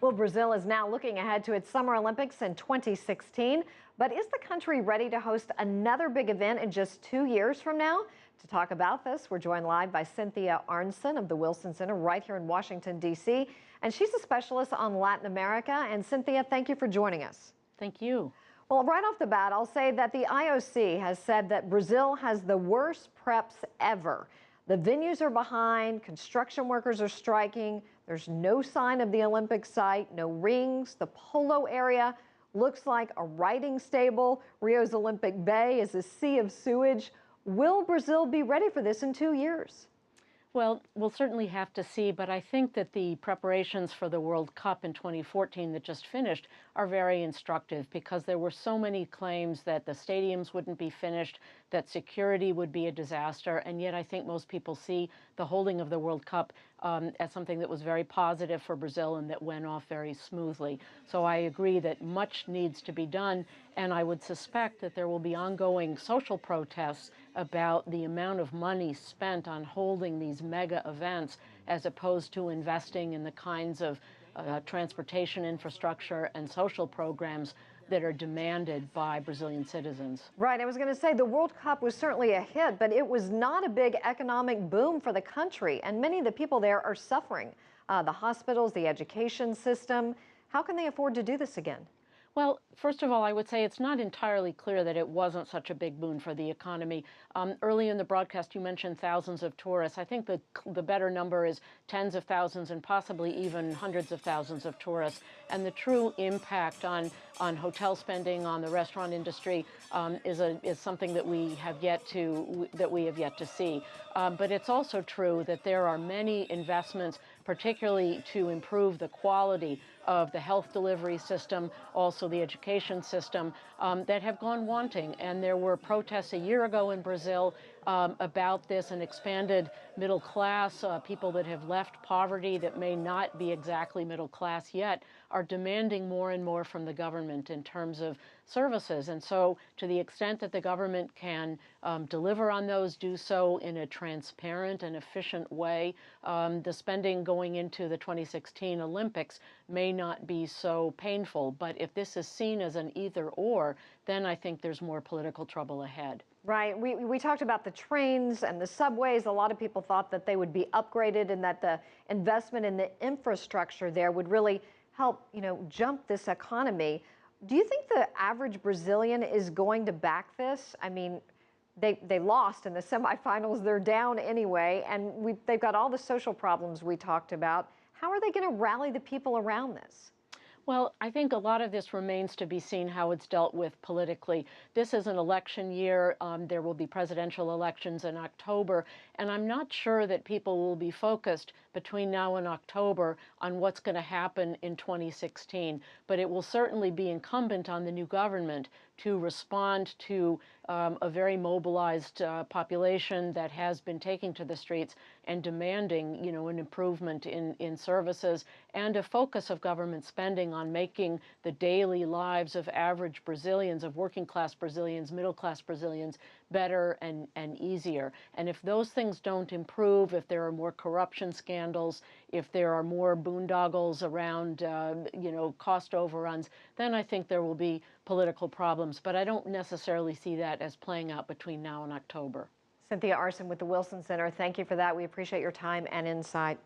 Well, Brazil is now looking ahead to its Summer Olympics in 2016. But is the country ready to host another big event in just 2 years from now? To talk about this, we're joined live by Cynthia Arnson of the Wilson Center right here in Washington, D.C. And she's a specialist on Latin America. And Cynthia, thank you for joining us. Thank you. Well, right off the bat, I'll say that the IOC has said that Brazil has the worst preps ever. The venues are behind, construction workers are striking, there's no sign of the Olympic site, no rings, the polo area looks like a riding stable, Rio's Olympic Bay is a sea of sewage. Will Brazil be ready for this in 2 years? Well, we'll certainly have to see, but I think that the preparations for the World Cup in 2014 that just finished are very instructive because there were so many claims that the stadiums wouldn't be finished, that security would be a disaster, and yet I think most people see the holding of the World Cup as something that was very positive for Brazil and that went off very smoothly. So I agree that much needs to be done, and I would suspect that there will be ongoing social protests about the amount of money spent on holding these mega events as opposed to investing in the kinds of transportation infrastructure and social programs that are demanded by Brazilian citizens. Right, I was going to say the World Cup was certainly a hit, but it was not a big economic boom for the country, and many of the people there are suffering. The hospitals, the education system, how can they afford to do this again? Well, first of all, I would say it's not entirely clear that it wasn't such a big boon for the economy. Early in the broadcast, you mentioned thousands of tourists. I think the better number is tens of thousands and possibly even hundreds of thousands of tourists. And the true impact on hotel spending, on the restaurant industry, is something that we have yet to see. But it's also true that there are many investments, particularly to improve the quality of the health delivery system, also the education system, that have gone wanting. And there were protests a year ago in Brazil about this, an expanded middle class, people that have left poverty that may not be exactly middle class yet, are demanding more and more from the government in terms of services. And so to the extent that the government can deliver on those, do so in a transparent and efficient way, the spending going into the 2016 Olympics may not be so painful. But if this is seen as an either or, then I think there's more political trouble ahead. Right. We talked about the trains and the subways. A lot of people thought that they would be upgraded and that the investment in the infrastructure there would really help, jump this economy. Do you think the average Brazilian is going to back this? I mean, they lost in the semifinals. They're down anyway, and they've got all the social problems we talked about. How are they going to rally the people around this? Well, I think a lot of this remains to be seen how it's dealt with politically. This is an election year. There will be presidential elections in October, and I'm not sure that people will be focused between now and October on what's going to happen in 2016. But it will certainly be incumbent on the new government to respond to a very mobilized population that has been taking to the streets and demanding, an improvement in services and a focus of government spending on making the daily lives of average Brazilians, of working class Brazilians, middle class Brazilians, better and easier. And if those things don't improve, if there are more corruption scandals, if there are more boondoggles around, cost overruns, then I think there will be political problems. But I don't necessarily see that as playing out between now and October. Cynthia Arnson with the Wilson Center, thank you for that. We appreciate your time and insight.